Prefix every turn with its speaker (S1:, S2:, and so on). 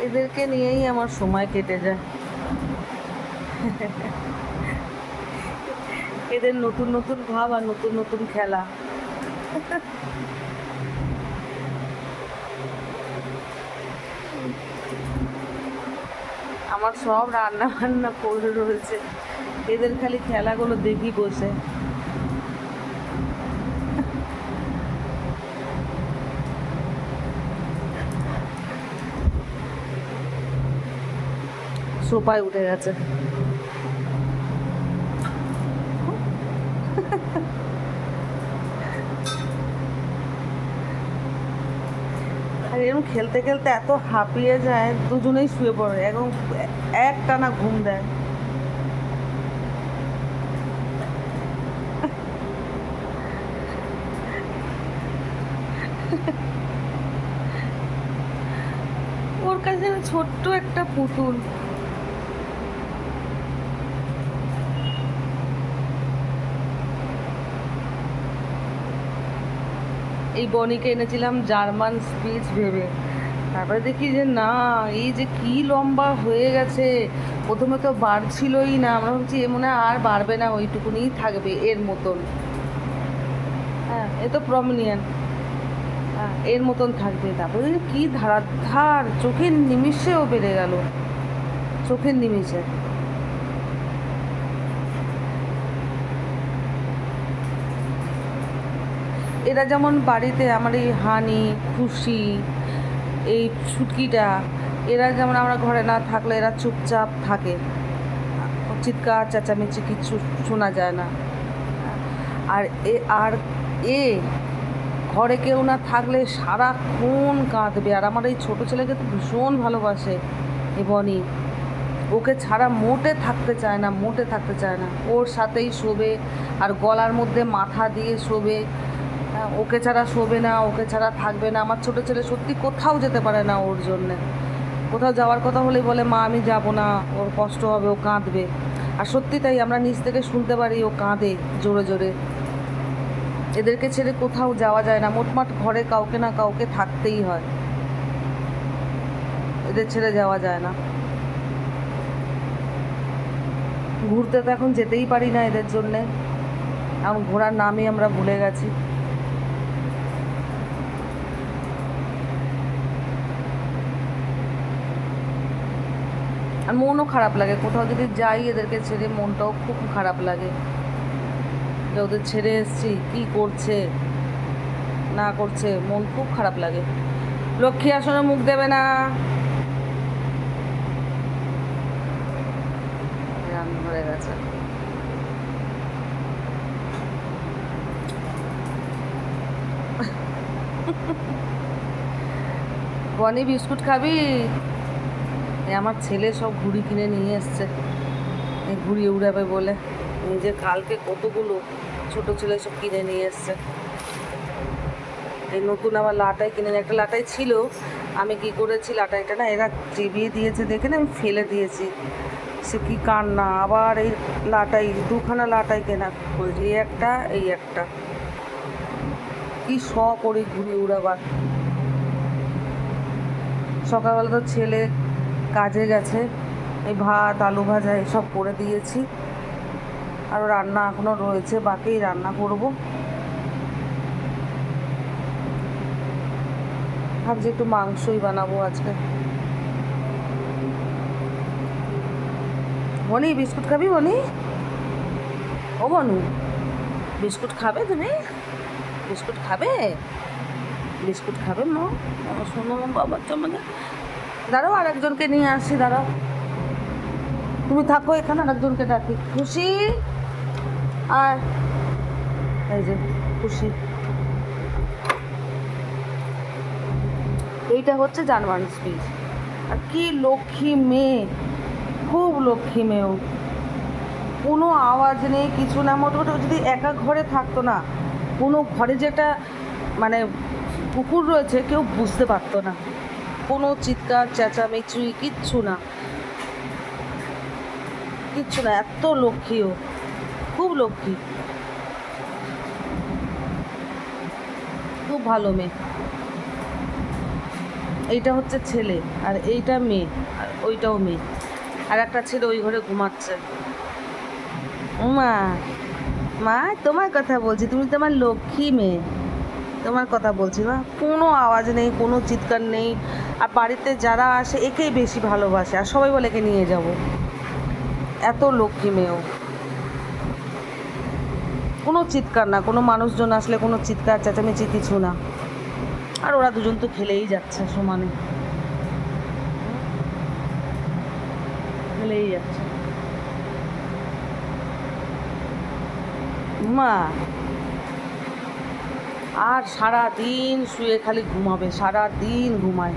S1: এদেরকে নিয়েই আমার সময় কেটে যায়। এদের নতুন নতুন ভাব আর নতুন নতুন খেলা। আমার সব রান্না বান্না পড়ে রয়েছে, এদের খালি খেলাগুলো দেখি বসে। সোফায় উঠে গেছে। আর এরকম খেলতে খেলতে এত হাঁপিয়ে যায়, দুজনেই শুয়ে পড়ে, একদম একটানা ঘুম দেয়। ওর কাছে ছোট্ট একটা পুতুল। এই বনিকে এনেছিলাম জার্মান স্পিচ ভেবে, তারপরে দেখি যে না, এই যে কি লম্বা হয়ে গেছে। প্রথমে তো বাড়ছিলই না, আমরা ভাবছি এ মনে হয় আর বাড়বে না, ওইটুকুনিই থাকবে এর মতন। হ্যাঁ, এ তো প্রমিনিয়েন্ট। হ্যাঁ, এর মতন থাকবে। তারপরে কি ধারাধার চোখের নিমিষেও বেড়ে গেল, চোখের নিমিষে। এরা যেমন বাড়িতে আমার এই হানি, খুশি, এই ছুটকিটা, এরা যেমন আমরা ঘরে না থাকলে এরা চুপচাপ থাকে, চিৎকার চেঁচামেচি কিচ্ছু শোনা যায় না। আর আর এ ঘরে কেউ না থাকলে সারাক্ষণ কাঁদবে। আর আমার এই ছোটো ছেলেকে তো ভীষণ ভালোবাসে এ বনি, ওকে ছাড়া মোটে থাকতে চায় না, মোটে থাকতে চায় না, ওর সাথেই শোবে আর গলার মধ্যে মাথা দিয়ে শোবে। ওকে ছাড়া শোবে না, ওকে ছাড়া থাকবে না। আমার ছোটো ছেলে সত্যি কোথাও যেতে পারে না ওর জন্যে। কোথাও যাওয়ার কথা হলেই বলে মা আমি যাব না, ওর কষ্ট হবে, ও কাঁদবে। আর সত্যি তাই, আমরা নিচ থেকে শুনতে পারি ও কাঁদে জোরে জোরে। এদেরকে ছেড়ে কোথাও যাওয়া যায় না, মোটমাট ঘরে কাউকে না কাউকে থাকতেই হয়, এদের ছেড়ে যাওয়া যায় না। ঘুরতে তো এখন যেতেই পারি না এদের জন্যে, এখন ঘোরার নামই আমরা ভুলে গেছি। আর মনও খারাপ লাগে, কোথাও যদি যাই এদেরকে ছেড়ে মনটাও খুব খারাপ লাগে যে ওদের ছেড়ে এসছি, কী করছে না করছে, মন খুব খারাপ লাগে। লক্ষ্মী আসনে মুখ দেবে না। রান্নাঘরে গেছে। বনি বিস্কুট খাবি? আমার ছেলে সব ঘুড়ি কিনে নিয়ে এসছে, এই ঘুড়ি উড়াবে বলে। এই যে কালকে কতগুলো ছোট ছেলে সব কিনে নিয়ে এসছে। এই নতুন আবার লাটাই কিনে, একটা লাটাই ছিল, আমি কি করেছি লাটাইটা না এরা চিবিয়ে দিয়েছে দেখে না, আমি ফেলে দিয়েছি। সে কি কান্না, আবার এই লাটাই, দুখানা লাটাই কেনা করেছি, এই একটা এই একটা। কি শখ করি ঘুড়ি উড়াবার। সকালবেলা তো ছেলে কাজে গেছে, এই ভাত আলু ভাজা এসব করে দিয়েছি, আরও রান্না এখনও রয়েছে বাকি, রান্না করব। ভাবছি একটু মাংসই বানাবো আজকে। বনি বিস্কুট খাবি? বনি, ও বনু, বিস্কুট খাবে তুমি? বিস্কুট খাবে? বিস্কুট খাবে মা? শোনো বাবার জন্য। দাঁড়াও আর একজনকে নিয়ে আসি, দাঁড়াও, তুমি থাকো এখানে, আর একজনকে ডাকি। খুশি আর এই যে খুশি, এইটা হচ্ছে জার্মান স্পিচ। আর কি লক্ষ্মী মেয়ে, খুব লক্ষ্মী মেয়েও, কোনো আওয়াজ নেই কিছু না। মোটামুটি যদি একা ঘরে থাকতো না, কোনো ঘরে যেটা মানে কুকুর রয়েছে কেউ বুঝতে পারতো না, কোনো চিৎকার চেঁচামেচি কিচ্ছু না, কিচ্ছু না। এত লক্ষ্মীও, খুব লক্ষ্মী, খুব ভালো মেয়ে। এইটা হচ্ছে ছেলে, আর এইটা মেয়ে, আর ওইটাও মেয়ে, আর একটা ছেলে ওই ঘরে ঘুমাচ্ছে। মা, মা তোমার কথা বলছি, তুমি তোমার লক্ষ্মী মেয়ে, তোমার কথা বলছি। মা কোনো আওয়াজ নেই, কোনো চিৎকার নেই, আর বাড়িতে যারা আসে একেই বেশি ভালোবাসে, আর সবাই বলে একে নিয়ে যাব, এত লক্ষ্মী মেয়েও। কোনো চিৎকার না, কোনো মানুষজন আসলে কোনো চিৎকার চেঁচামেচি কিছু না। আর ওরা দুজন তো খেলেই যাচ্ছে সমানে, খেলেই যাচ্ছে। মা আর সারা দিন শুয়ে খালি ঘুমাবে, সারা দিন ঘুমায়।